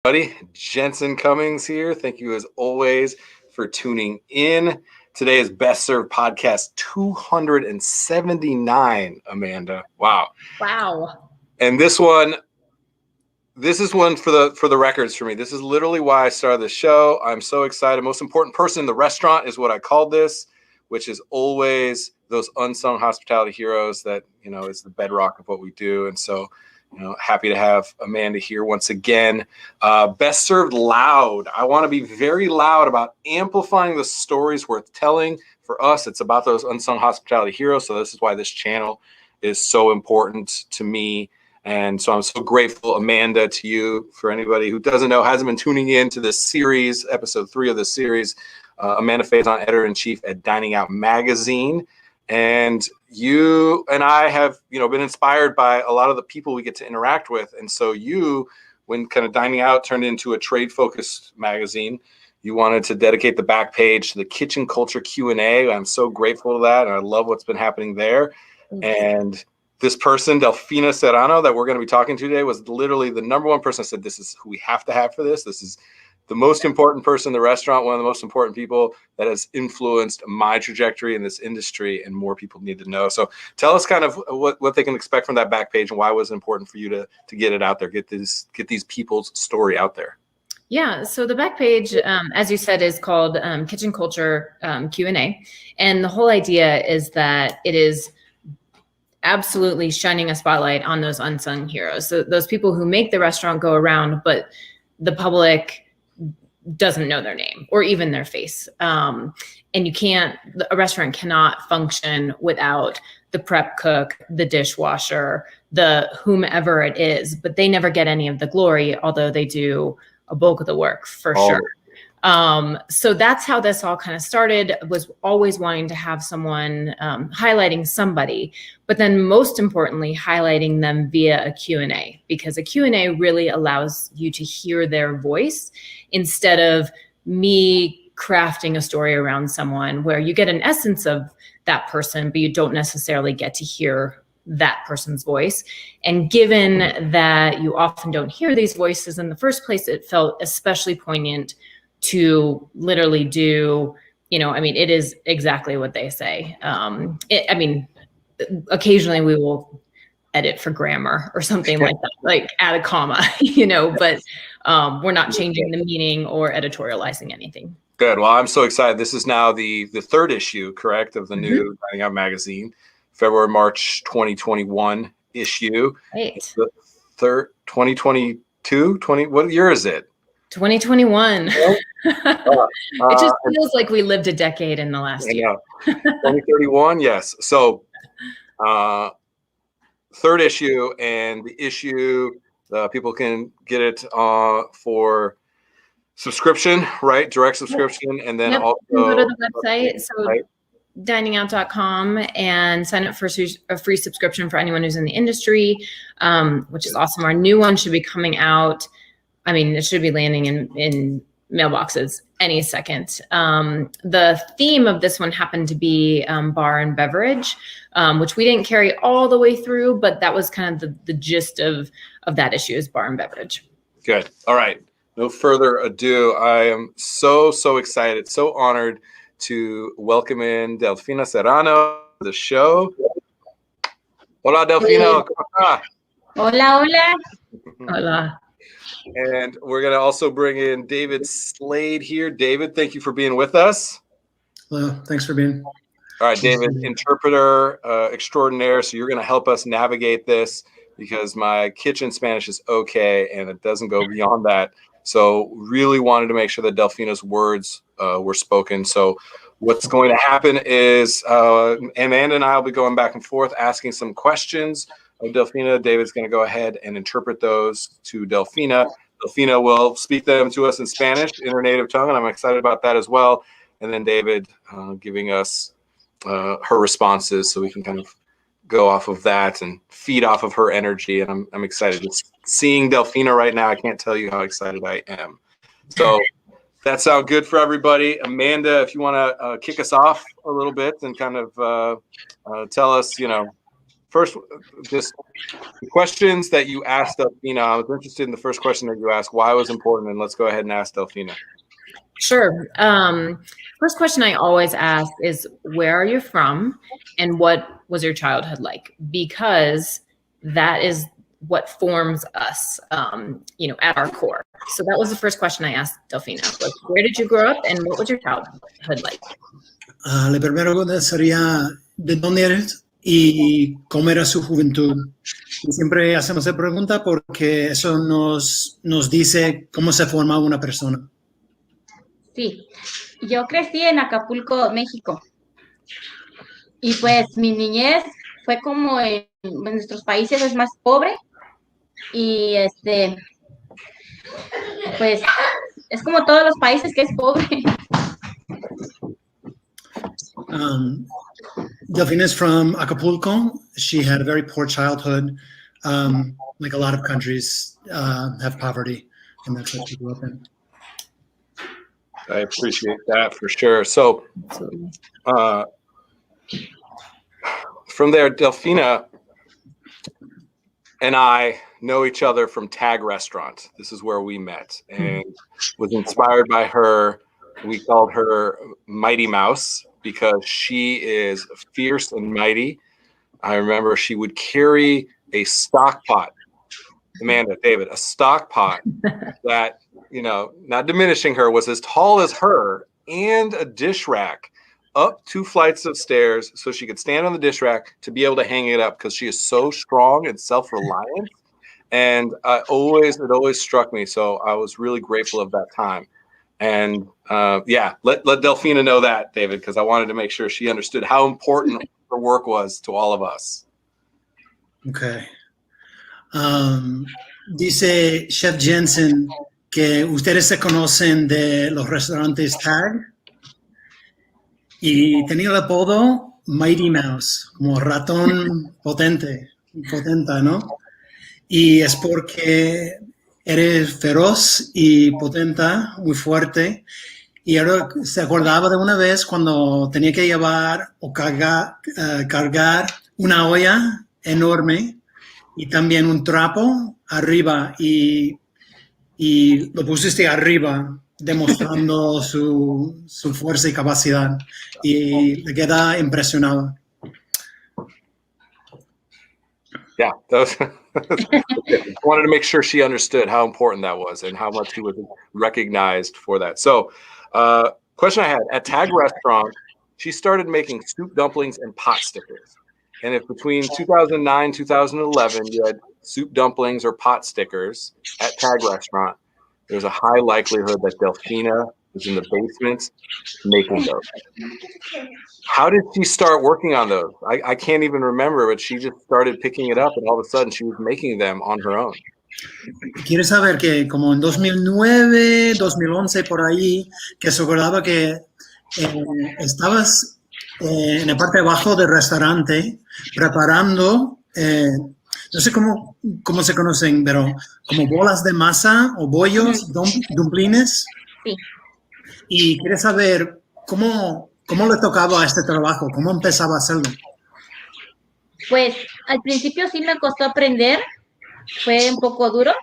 Buddy, Jensen Cummings here. Thank you as always for tuning in. Today is Best Served Podcast 279, Amanda. Wow. And this is one for the records for me. This is literally why I started the show. I'm so excited. Most important person in the restaurant is what I called this, which is always those unsung hospitality heroes that, is the bedrock of what we do. And so happy to have Amanda here once again. Best served loud. I want to be very loud about amplifying the stories worth telling. For us, it's about those unsung hospitality heroes. So this is why this channel is so important to me. And so I'm so grateful, Amanda, to you. For anybody who doesn't know, hasn't been tuning in to this series, episode 3 of this series, Amanda Faison, editor-in-chief at DiningOut Magazine. And you and I have, been inspired by a lot of the people we get to interact with. And so when kind of Dining Out turned into a trade-focused magazine, you wanted to dedicate the back page to the kitchen culture Q&A. I'm so grateful to that, and I love what's been happening there. And this person, Delfina Serrano, that we're going to be talking to today, was literally the number one person that said, this is who we have to have for this. This is the most important person in the restaurant, one of the most important people that has influenced my trajectory in this industry, and more people need to know. So tell us kind of what they can expect from that back page, and why was it important for you to get it out there, get these people's story out there. Yeah, so the back page, as you said, is called Kitchen Culture Q&A. And the whole idea is that it is absolutely shining a spotlight on those unsung heroes. So those people who make the restaurant go around, but the public doesn't know their name or even their face. And a restaurant cannot function without the prep cook, the dishwasher, the whomever it is, but they never get any of the glory, although they do a bulk of the work for sure. So that's how this all kind of started, was always wanting to have someone highlighting somebody, but then most importantly, highlighting them via a Q&A, because a Q&A really allows you to hear their voice instead of me crafting a story around someone, where you get an essence of that person, but you don't necessarily get to hear that person's voice. And given that you often don't hear these voices in the first place, it felt especially poignant to literally do, it is exactly what they say. Occasionally we will edit for grammar or something like that, like add a comma, but we're not changing the meaning or editorializing anything. Good. Well, I'm so excited. This is now the third issue, correct, of the new Dining Out Magazine, February-March 2021 issue. Right. The third, 2022, what year is it? 2021. It just feels like we lived a decade in the last year. 2031, yes. So third issue, and the issue, people can get it for subscription, right? Direct subscription. And then also go to the website. So DiningOut.com, and sign up for a free subscription for anyone who's in the industry, which is awesome. Our new one should be coming out. It should be landing in mailboxes any second. The theme of this one happened to be bar and beverage, which we didn't carry all the way through, but that was kind of the gist of that issue, is bar and beverage. Good. All right. No further ado. I am so excited, so honored to welcome in Delfina Serrano to the show. Hola, Delfina. Hola. Hola. And we're going to also bring in David Slade here. David, thank you for being with us. Hello. Thanks for being. All right, David, interpreter extraordinaire. So you're going to help us navigate this, because my kitchen Spanish is okay, and it doesn't go beyond that. So really wanted to make sure that Delfina's words were spoken. So what's going to happen is Amanda and I will be going back and forth asking some questions of Delfina. David's going to go ahead and interpret those to Delfina. Delfina will speak them to us in Spanish, in her native tongue, and I'm excited about that as well. And then David giving us her responses, so we can kind of go off of that and feed off of her energy. And I'm excited. Just seeing Delfina right now, I can't tell you how excited I am. So that sounds good for everybody. Amanda, if you want to kick us off a little bit and kind of tell us, first, just the questions that you asked Delfina. I was interested in the first question that you asked, why it was important, and let's go ahead and ask Delfina. Sure. First question I always ask is, where are you from and what was your childhood like? Because that is what forms us, at our core. So that was the first question I asked Delfina. Was, where did you grow up and what was your childhood like? La primera pregunta sería, ¿de dónde eres y cómo era su juventud? Y siempre hacemos esa pregunta porque eso nos dice cómo se forma una persona. Sí, yo crecí en Acapulco, México. Y pues mi niñez fue como en nuestros países es más pobre. Y pues es como todos los países que es pobre. Delfina is from Acapulco. She had a very poor childhood. Like a lot of countries have poverty, and that's what she grew up in. I appreciate that for sure. So from there, Delfina and I know each other from Tag Restaurant. This is where we met and was inspired by her. We called her Mighty Mouse because she is fierce and mighty. I remember she would carry a stock pot, Amanda, David, a stock pot that, not diminishing her, was as tall as her, and a dish rack up 2 flights of stairs so she could stand on the dish rack to be able to hang it up because she is so strong and self-reliant. And it always struck me. So I was really grateful of that time. And let Delfina know that, David, because I wanted to make sure she understood how important her work was to all of us. Okay. Dice Chef Jensen que ustedes se conocen de los restaurantes Tag y tenía el apodo Mighty Mouse, como ratón potente, ¿no? Y es porque eres feroz y potenta, muy fuerte. Y ahora se acordaba de una vez cuando tenía que llevar o cargar una olla enorme y también un trapo arriba y lo pusiste arriba demostrando su fuerza y capacidad y le queda impresionado. Yeah, I wanted to make sure she understood how important that was and how much he was recognized for that. So, question I had, at Tag Restaurant, she started making soup dumplings and pot stickers. And if between 2009, 2011, you had soup dumplings or pot stickers at Tag Restaurant, there's a high likelihood that Delfina was in the basement making those. How did she start working on those? I can't even remember, but she just started picking it up and all of a sudden she was making them on her own. Quiere saber que como en 2009, 2011, por ahí, que se acordaba que estabas en la parte de abajo del restaurante preparando, no sé cómo se conocen, pero como bolas de masa o bollos, dumplings. Sí. Y quiere saber cómo le tocaba a este trabajo, cómo empezaba a hacerlo. Pues al principio sí me costó aprender, fue un poco duro,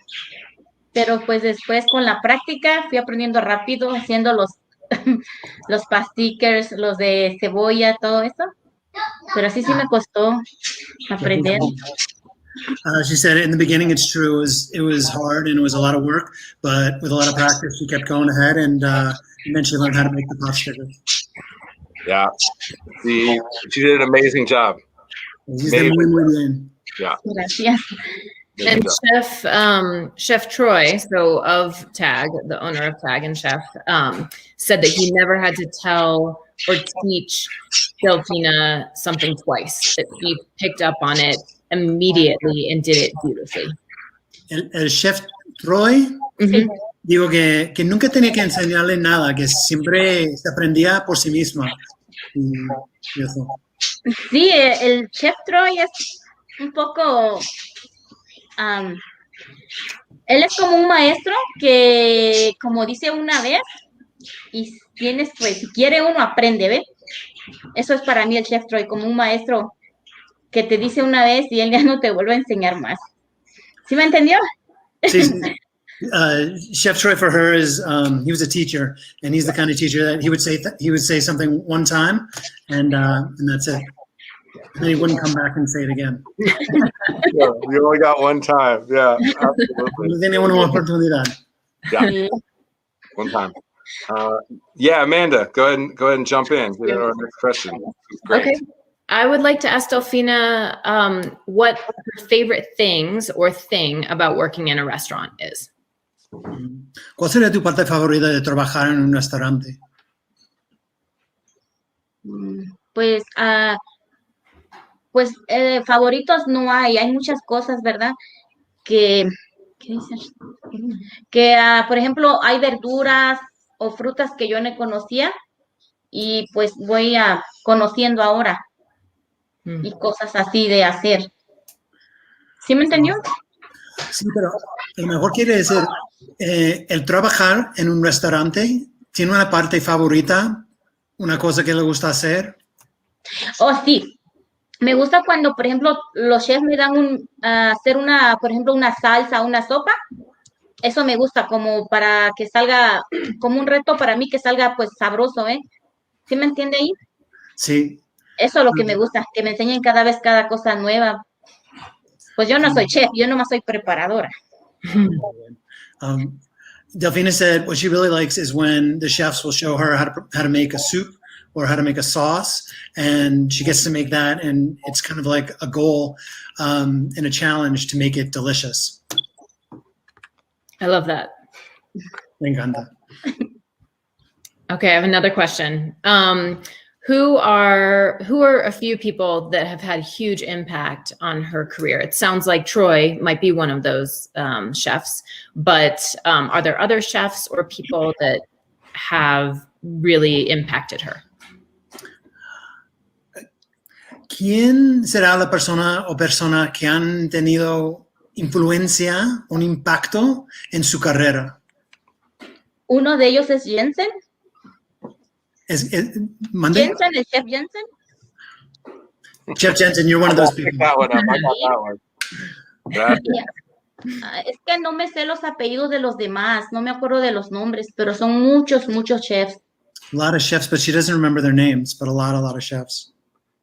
pero pues después con la práctica fui aprendiendo rápido, haciendo los pastickers, los de cebolla, todo eso. Pero sí me costó aprender. She said in the beginning, it's true, it was hard and it was a lot of work, but with a lot of practice, she kept going ahead and then she learned how to make the pot stickers. Yeah, she did an amazing job. Muy bien. Yeah. Gracias. And Chef Troy, so of Tag, the owner of Tag and Chef, said that he never had to tell or teach Delfina something twice, that he picked up on it immediately and did it beautifully. El Chef Troy, digo que nunca tenía que enseñarle nada, que siempre se aprendía por sí misma. Y eso. Sí, el Chef Troy es un poco... él es como un maestro que, como dice una vez, y si quiere uno aprende, ¿ve? Eso es para mí el Chef Troy, como un maestro que te dice una vez y él ya no te vuelve a enseñar más. ¿Sí me entendió? Sí, sí. Chef Troy for her is he was a teacher, and he's the kind of teacher that he would say something one time, and that's it. And then he wouldn't come back and say it again. Yeah, you only got one time. Yeah, absolutely. No tiene una oportunidad. Yeah, one time. Yeah, Amanda, go ahead and jump in. Get into our next question. Great. Okay. I would like to ask Delfina what her favorite things or thing about working in a restaurant is. ¿Cuál sería tu parte favorita de trabajar en un restaurante? Pues, favoritos no hay muchas cosas, ¿verdad? ¿Qué dices? Que, por ejemplo, hay verduras o frutas que yo no conocía y pues voy conociendo ahora y cosas así de hacer. ¿Sí me entendió? Sí, pero a lo mejor quiere decir, el trabajar en un restaurante tiene una parte favorita, una cosa que le gusta hacer. Oh, sí. Me gusta cuando, por ejemplo, los chefs me dan hacer por ejemplo, una salsa, una sopa. Eso me gusta como para que salga, como un reto para mí que salga pues sabroso, ¿eh? ¿Sí me entiende ahí? Sí. Eso es lo que me gusta, que me enseñen cada vez cada cosa nueva. Pues yo no soy chef, yo nomás soy preparadora. Delfina said what she really likes is when the chefs will show her how to make a soup or how to make a sauce, and she gets to make that, and it's kind of like a goal and a challenge to make it delicious. I love that. Me encanta. Okay, I have another question. Who are a few people that have had huge impact on her career? It sounds like Troy might be one of those chefs, but are there other chefs or people that have really impacted her? ¿Quién será la persona o persona que han tenido influencia, un impacto en su carrera? Uno de ellos es Jensen. Jensen, el chef Jensen. Chef Jensen, you're one of those people. That one up. I got that one. Gracias. Es que no me sé los apellidos de los demás, no me acuerdo de los nombres, pero son muchos chefs. A lot of chefs, but she doesn't remember their names, but a lot of chefs.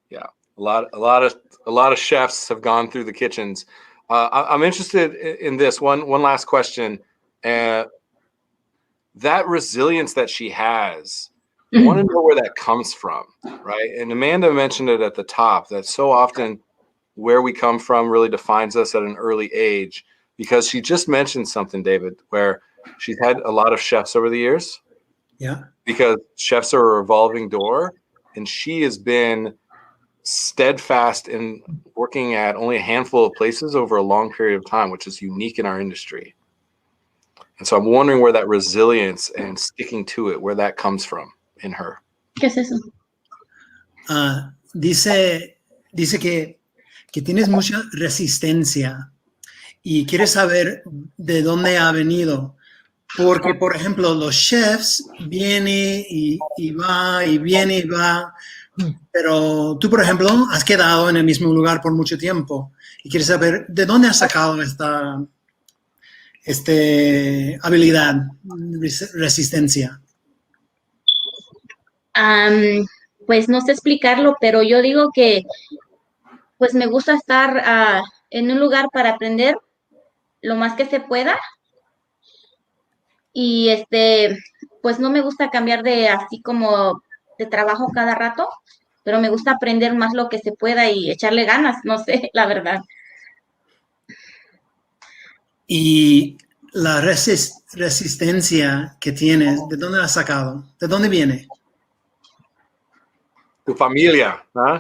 Yeah, a lot of chefs have gone through the kitchens. I'm interested in this one last question. That resilience that she has, I want to know where that comes from, right? And Amanda mentioned it at the top, that so often where we come from really defines us at an early age, because she just mentioned something, David, where she's had a lot of chefs over the years. Yeah. Because chefs are a revolving door, and she has been steadfast in working at only a handful of places over a long period of time, which is unique in our industry. And so I'm wondering where that resilience and sticking to it, where that comes from in her. ¿Qué es eso? Dice que tienes mucha resistencia y quieres saber de dónde ha venido. Porque, por ejemplo, los chefs vienen y va, y viene y va, pero tú, por ejemplo, has quedado en el mismo lugar por mucho tiempo y quieres saber de dónde has sacado esta habilidad, resistencia. Pues no sé explicarlo, pero yo digo que pues me gusta estar en un lugar para aprender lo más que se pueda. Y pues no me gusta cambiar de así como de trabajo cada rato, pero me gusta aprender más lo que se pueda y echarle ganas, no sé, la verdad. Y la resistencia que tienes, ¿de dónde la has sacado? ¿De dónde viene? Tu familia, ¿no?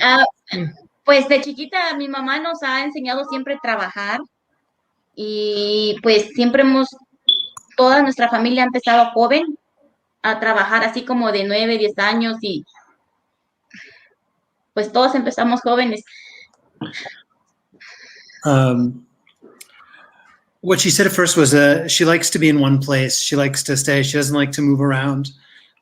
Pues de chiquita mi mamá nos ha enseñado siempre a trabajar y pues siempre toda nuestra familia ha empezado joven a trabajar así como de 9, 10 años y pues todos empezamos jóvenes. What she said at first was she likes to be in one place. She likes to stay. She doesn't like to move around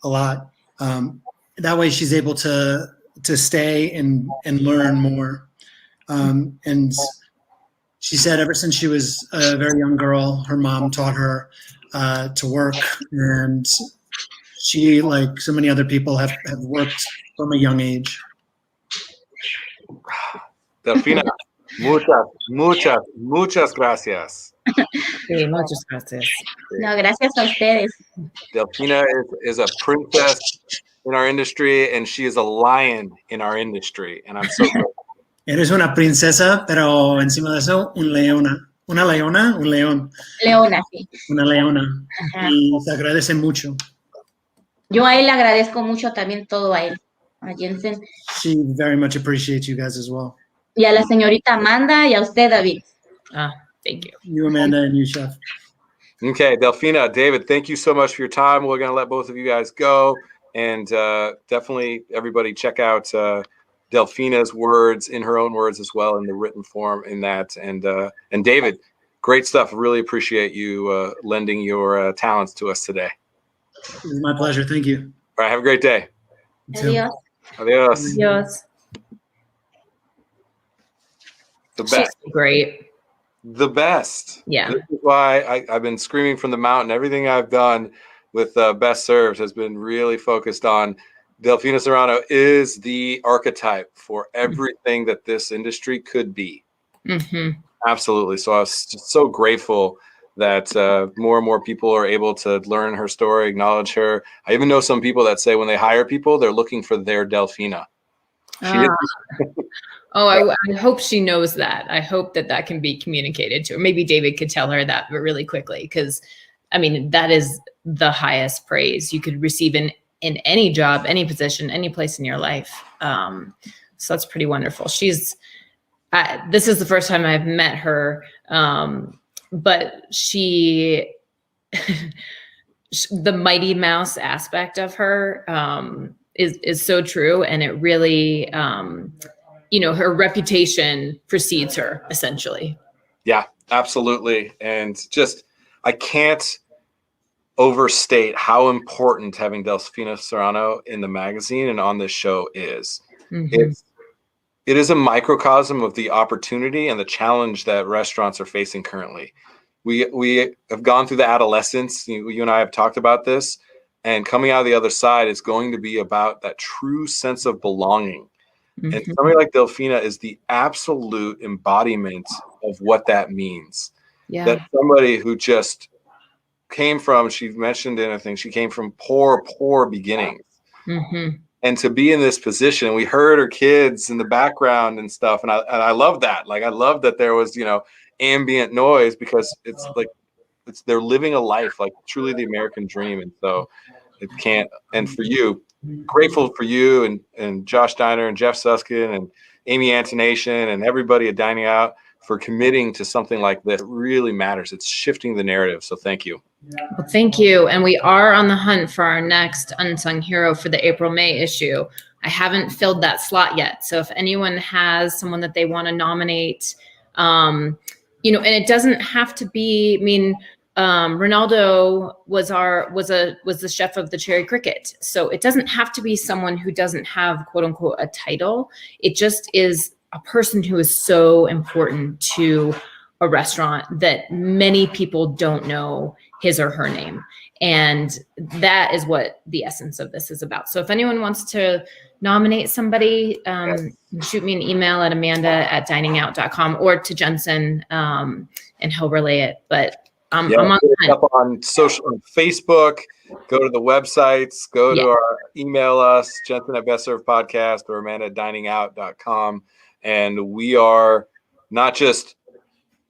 a lot. That way she's able to stay and learn more. And she said ever since she was a very young girl, her mom taught her to work, and she, like so many other people, have worked from a young age. Delfina, muchas gracias. Sí, muchas gracias. No, gracias a ustedes. Delfina is a princess in our industry, and she is a lion in our industry, and I'm so grateful. Eres una princesa, pero encima de eso, un leona. Una leona, un león. Leona, sí. Una leona. Ajá. Y se agradece mucho. Yo a él le agradezco mucho también todo a él, a Jensen. She very much appreciates you guys as well. Y a la señorita Amanda y a usted, David. Thank you. You, Amanda, and you, Chef. Okay, Delfina, David, thank you so much for your time. We're going to let both of you guys go. And definitely, everybody, check out Delfina's words in her own words as well in the written form in that. And David, great stuff. Really appreciate you lending your talents to us today. It was my pleasure. Thank you. All right, have a great day. Adiós. Adios. Adios. The best. She's great. The best. Yeah. This is why I've been screaming from the mountain. Everything I've done with Best Served has been really focused on Delfina Serrano is the archetype for everything that this industry could be. Mm-hmm. Absolutely. So I was just so grateful that more and more people are able to learn her story, acknowledge her. I even know some people that say when they hire people, they're looking for their Delfina. I hope she knows that. I hope that can be communicated to her. Maybe David could tell her that really quickly, because, I mean, that is the highest praise you could receive in any job, any position, any place in your life. So that's pretty wonderful. This is the first time I've met her, but she, the Mighty Mouse aspect of her is so true. And it really, her reputation precedes her, essentially. Yeah, absolutely. And just, I can't overstate how important having Delfina Serrano in the magazine and on this show is. Mm-hmm. It is a microcosm of the opportunity and the challenge that restaurants are facing currently. We have gone through the adolescence. You and I have talked about this, and coming out of the other side is going to be about that true sense of belonging. Mm-hmm. And somebody like Delfina is the absolute embodiment of what that means. Yeah. That somebody who just came from, she mentioned in a thing, she came from poor beginnings. Mm-hmm. And to be in this position, we heard her kids in the background and stuff. And I love that. Like, I love that there was, ambient noise, because it's like, they're living a life, like truly the American dream. And so it can't, and for you, grateful for you and Josh Diner and Jeff Suskin and Amy Antonation and everybody at Dining Out for committing to something like this. It really matters. It's shifting the narrative. So thank you. Well, thank you. And we are on the hunt for our next Unsung Hero for the April-May issue. I haven't filled that slot yet. So if anyone has someone that they want to nominate, and it doesn't have to be, Ronaldo was the chef of the Cherry Cricket. So it doesn't have to be someone who doesn't have, quote unquote, a title. It just is a person who is so important to a restaurant that many people don't know his or her name. And that is what the essence of this is about. So if anyone wants to nominate somebody, shoot me an email at amanda@diningout.com or to Jensen, and he'll relay it. But I'm on social, on Facebook, go to the websites, go to our email us, Jensen at Best Served Podcast or amanda@diningout.com. And we are not just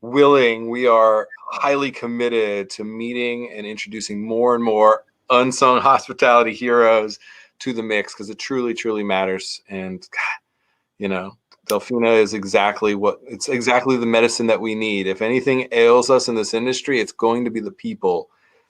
willing, we are highly committed to meeting and introducing more and more unsung hospitality heroes to the mix, because it truly, truly matters. And, Delfina is exactly the medicine that we need. If anything ails us in this industry, it's going to be the people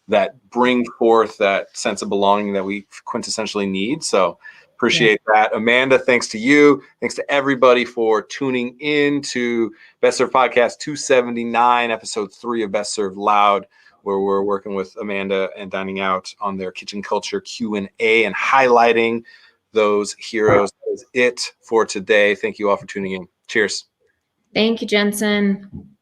that bring forth that sense of belonging that we quintessentially need. So appreciate that. Amanda, thanks to you. Thanks to everybody for tuning in to Best Served Podcast 279, episode 3 of Best Served Loud, where we're working with Amanda and Dining Out on their kitchen culture Q&A and highlighting those heroes. That is it for today. Thank you all for tuning in. Cheers. Thank you, Jensen.